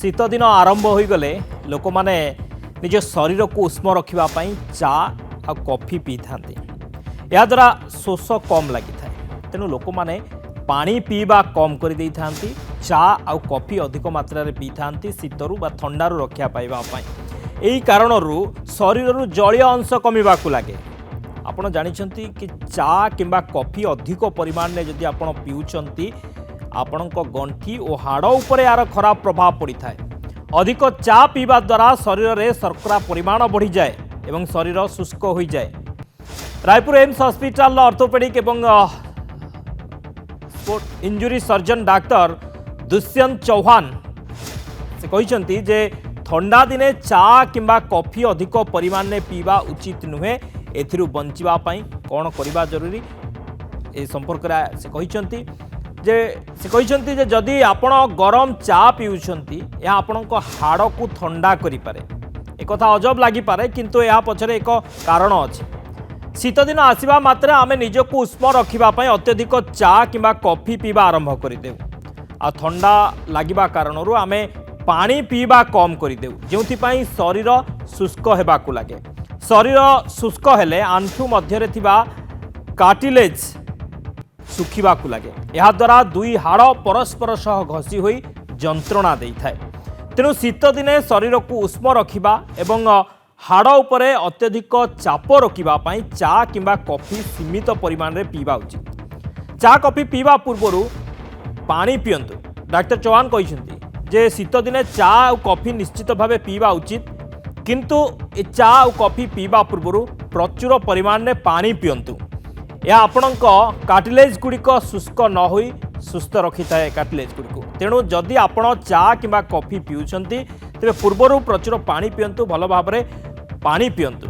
शीत दिन आरंभ हो गले लोक माने निज शरीर को उष्म रखा चा आ कॉफी पी था या द्वारा शोष कम लगी था तेणु लोक मैंने पानी पीवा कम कर दे था चा आ कॉफी अधिक मात्रा पी था शीतरु बा थंडारू रक्षा पाइबापी यही कारण शरीर जलीय अंश कमिबा लगे। आपण जानिछंती कि चा किंबा कॉफी अधिक परिमाण में जदि आपण पिउछंती आपणक गंठी और हाड़ उपर यार खराब प्रभाव पड़ी था। अधिक चा पीवा द्वारा शरीर में शर्करा परिमाण बढ़ी जाए एवं शरीर शुष्क हो जाए। रायपुर एम्स हॉस्पिटल ऑर्थोपेडिक एवं injury surgeon doctor Dushyant Chauhan से कहते जे ठंडा दिने चा किंबा कॉफी अधिक परिमाण में पीवा उचित नुहे एथिरु बंचिबापी कौन करवा जरूरी ए संपर्क से कहते जे जदि आपण गरम चा पीउछंती या आपणक हाड़ को ठंडा करिपारे एक कथा अजब लागिपारे किंतु या पछरे एक कारण अछि। शीत दिन आसीबा मात्र आमे निजको उष्म रखिबापी अत्यधिक चा किंबा कॉफी पीवा आरंभ करदेउ आ ठंडा लागिबा कारणरू आमे पानी पीवा कम करदेउ जोंथिपाई शरीर शुष्क हेबाकू लागे। शरीर शुष्क हेले आंठू मध्यरे थिबा कार्टिलेज सुखिबाकू लागे। यह द्वारा दुई हाड़ परस्पर सह घसी होई जंत्रणा देई थाए। तेणु शीत दिने शरीर को उष्म रखिबा एवं हाड़ उपरे अत्यधिक चाप रखिबा पई चा किंबा कॉफी सीमित परिमाण रे पीवा उचित। चा कॉफी पीवा पूर्वरु पानी पियंतु। डाक्टर चौहान कहिसेंती जे शीत दिने चा और कॉफी निश्चित भावे पीवा उचित किंतु ए चा और कॉफी पीवा पूर्व प्रचुर परिमाण में पानी पियंतु। यह आपणक कार्टिलेज गुड़िक शुष्क न होई सुस्थ रखि थाए कार्टिलेज गुड़िक। तेणु जदि आपण चा किंबा कॉफी पिउछंती तेबे पूर्वरु प्रचुर पानी पियंतु भल भाव पानी पियंतु।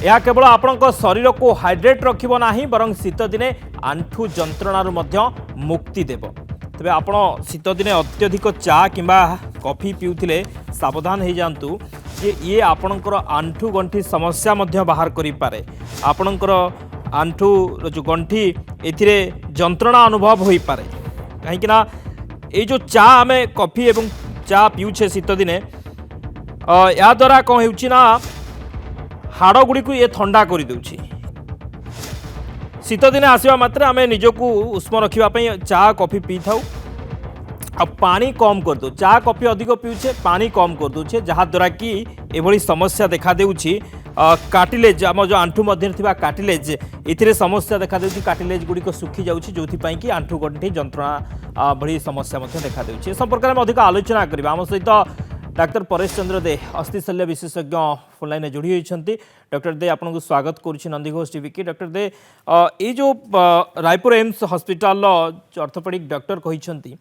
यह केवल आपणक शरीर को हाइड्रेट रखिबो नाही बरं शीत दिने आंठू जंत्रणारु मध्य मुक्ति देबो। तेबे आपण शीत दिने अत्यधिक चा किंबा कॉफी पिउथिले सावधान हो जातु जे ये आपणकर आंठू गंठी समस्या मध्य बाहर करि पारे। आपणकर आंठू जो गंठी एथिरे जंत्रणा अनुभव हो पारे कहीं ना ये जो चा आमे कॉफी एवं चा पिउछे शीत दिने या द्वारा कौन होना हाड़ गुड़ी को ये ठंडा कर दूची। शीत दिने आसवा मात्र आमे निजको उष्म रखापी चा कॉफी पी था आ पानी कम कर दो। चा कॉफी अधिक पिउछे पानी कम कर दूचे जहाद्वारा कि एभली समस्या देखा देउछि। कार्टिलेज आम जो आंठू मध्य थिबा कार्टिलेज एथिरे समस्या देखा देउछि। कार्टिलेज गुड़िक सुखी जाउछि जोथिपाई कि आंठू गंठी जंत्रणा भली समस्या मध्य देखा देउछि। संपर्क में अधिक आलोचना करबा आम सहित डाक्टर परेश चंद्र दे अस्थिशल्य विशेषज्ञ फोन लाइन जोड़ी होती। डॉक्टर दे आपको स्वागत करुच्ची नंदीघोष टीवी की। डॉक्टर दे ये जो Raipur AIIMS hospital orthopaedic doctor कहते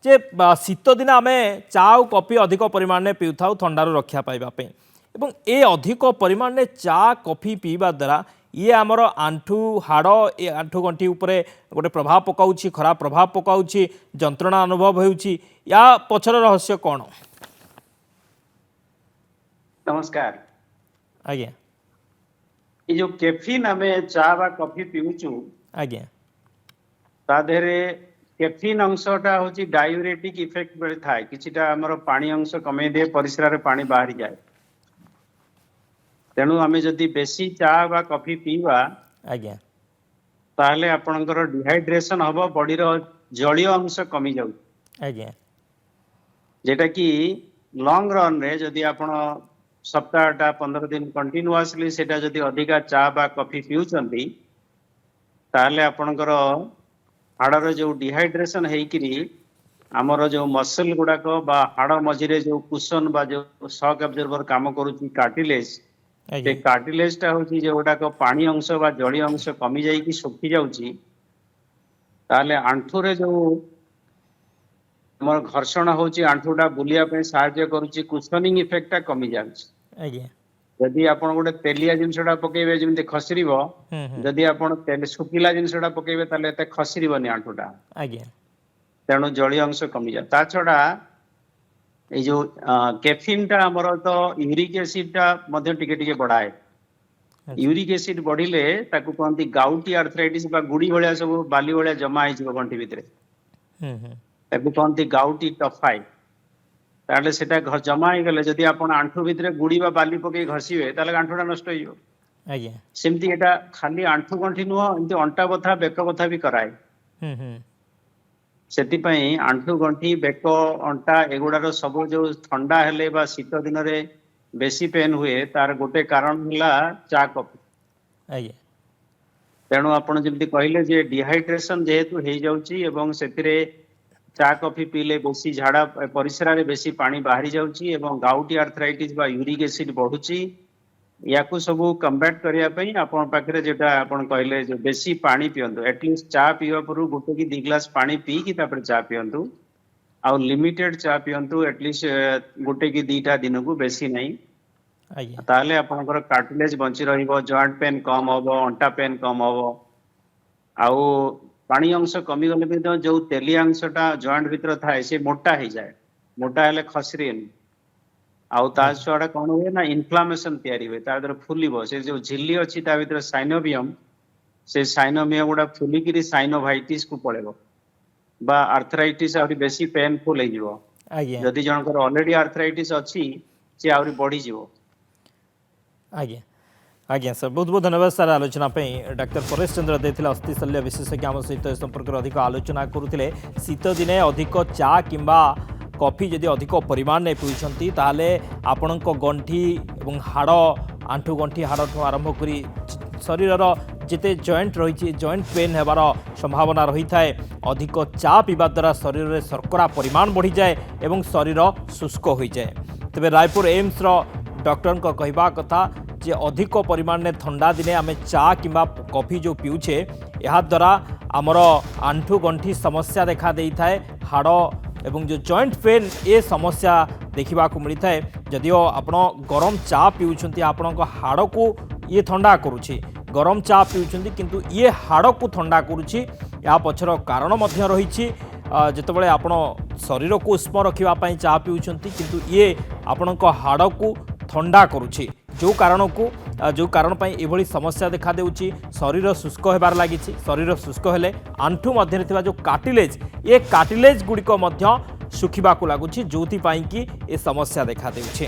जे शीत दिन आम चा और कॉफी अधिक परिमाण में पीऊ था ठंडारू रक्षा पाइबापी एवं ए अधिक परिमाण में चा कॉफी पीवा द्वारा ये आमर आंठू हाड़ ए आंठू गंठी उपरे गोटे प्रभाव पकाउछि खराब प्रभाव पकाउछि जंत्रणा अनुभव होउछि या पछर रहस्य कौन? नमस्कार आज्ञा ये जो कैफीन आमे चा बा कॉफी पीउछु आज्ञा ता देहरे कैफीन अंशटा होची डायूरेटिक इफेक्ट बे थाए किछिटा हमर पानी अंश कमे दे परिस्रा रे पानी बाहरी जाए। तेणु आमे जदि बेसी चा बा कॉफी पीवा आज्ञा ताहले आपनकर डिहाइड्रेशन हबो बॉडी रो जलीय अंश कमी जाउ आज्ञा जेटा कि लॉन्ग रन रे जदि आपण सप्ताहटा 15 दिन कंटिन्यूअसली सेटा जदि अधिका चा बा कॉफी पिउचंती ताहले आपनकर हाड़र जो डिहाइड्रेशन हेकरी आमर जो मसल गुड़ाक बा हाड़ मझिरे जो कुशन बा जो शॉक एब्जॉर्बर काम करूची कार्टिलेज से कार्टिलेजटा होची जो गुड़ाक पानी अंश बा जलीय अंश कमी जाइकी सुखी जाउची ताले आंठू रे जो हमर घर्षण होची आंठूटा बुलिया पे सहायता करूची कुशनिंग इफेक्टटा कमी जाउची। आज्ञा जदि आपण गोटे तेलिया जिनसटा पकेबे जेमते खसरिबो जदि आपण तेल सुकिला जिनसटा पकेबे ताले एते खसरिबनी आंठूटा आज्ञा तेणु जलीय अंश कमी जाए। ता छड़ा ये जो कैफीनटा हमर तो यूरिक एसिडटा मध्य टिके टिके बढ़ाए। यूरिक एसिड बढ़िले ताकू कहंती गाउटी आर्थराइटिस बा गुड़ी भलिया सब बाली भलिया जमा होई गंठी भितरे ताकू कहंती गाउटी टफाई। ताले सेटा जमा ही गले जदि आपण आंठू भितरे गुड़ी बा बाली पके घसीबे ताले आंठूटा नष्ट होइयो आज्ञा सेमती एटा खाली आंठू गंठी नुह एमती अंटा बथा बेक बथा भी कराए सेतिपई आंठू गंठी बेक अंटा एगुडार सब जो ठंडा हेले बा शीत दिन रे बेसी पेन हुए तार गोटे कारण होला चा कॉफी आज्ञा तेणु आपण जल्दी कहले जे डिहाइड्रेशन जेहेतु हे जाउची एवं सेतिरे चा कॉफी पीले बेसी झाड़ा परिसरा रे बेसी पानी बाहरी जाउची एवं गाउटी आर्थराइटिस बा यूरिक एसिड बढ़ुची याकू सब कम्बैट करिया पई आपण पाखरे जेटा आपण कहले जे बेसी पानी पियंतु एटलीस्ट चा पीवा परु गोटे की 2 ग्लास पानी पी की तापर चा पियंतु आ लिमिटेड चा पियंतु एटलीस्ट गोटे की 2टा दिन को बेसी नहीं आज्ञा ताहले आपनकर कार्टिलेज बंची रहिबो जॉइंट पेन कम हबो अंटा पेन कम हबो आउ पानी अंश कमी गले भी जो तेलिया अंशटा जॉइंट भीतर थाए से मोटा हो जाए मोटा हेले खसरेन आउ ता छुआटा कौन हुए ना इन्फ्लामेशन तैयारी हुए ता भीतर फुलिबो से जो झिल्ली अछि ता भीतर साइनोवियम से साइनोमियम गुडा फुलिकिरी साइनोभाइटिस को पळेबो बा आर्थराइटिस आउरी बेसी पेनफुल हे जिवो आज्ञा जदि जनकर ऑलरेडी आर्थराइटिस अछि से आउरी बढ़ी जिवो आज्ञा आज्ञा सर बहुत बहुत धन्यवाद सर आलोचना डाक्टर परेश चंद्र देते अस्थि शल्य विशेषज्ञ आम सहित संपर्क अधिक आलोचना करुले शीत दिने अधिक चा किंबा कॉफी जदि अधिक परिमाण में पीउछंती ताले आपण गंठी और हाड़ आंठू गंठी हाड़ ठू आरंभ करी शरीर जिते जॉइंट रही जॉइंट पेन होबार संभावना रही थाए अधिक चा पीवा द्वारा शरीर में शर्करा परिमाण बढ़ी जाए और शरीर शुष्क हो जाए तेज रायपुर एम्स डॉक्टर कहवा कथा जे अधिक परिमाण में ठंडा दिने आम चा किंबा कॉफी जो पीऊे या द्वारा आमर आंठू गंठी समस्या देखा दे थाए हाड़ एवं जो जॉइंट पेन ये समस्या देखा मिलता है जदिओ आपण गरम चा पीउछंती आपण हाड़ को ये ठंडा करुछि गरम चा पीउछंती किंतु ये हाड़ को ठंडा करुछि या पछर कारण मध्य रही जितेबाला आपण शरीर को उष्म रखापी चा पीउछंती किंतु ये आपण हाड़ को ठंडा करुछि जो कारण एभली समस्या देखा देउछि शरीर शुष्क होबार लागी शरीर शुष्क हेले आंठू मध्य थिबा जो कार्टिलेज ये कार्टिलेज गुड़िक मध्य सुखिबाकू लागुछि जोथि पई कि ए समस्या देखा देउछि।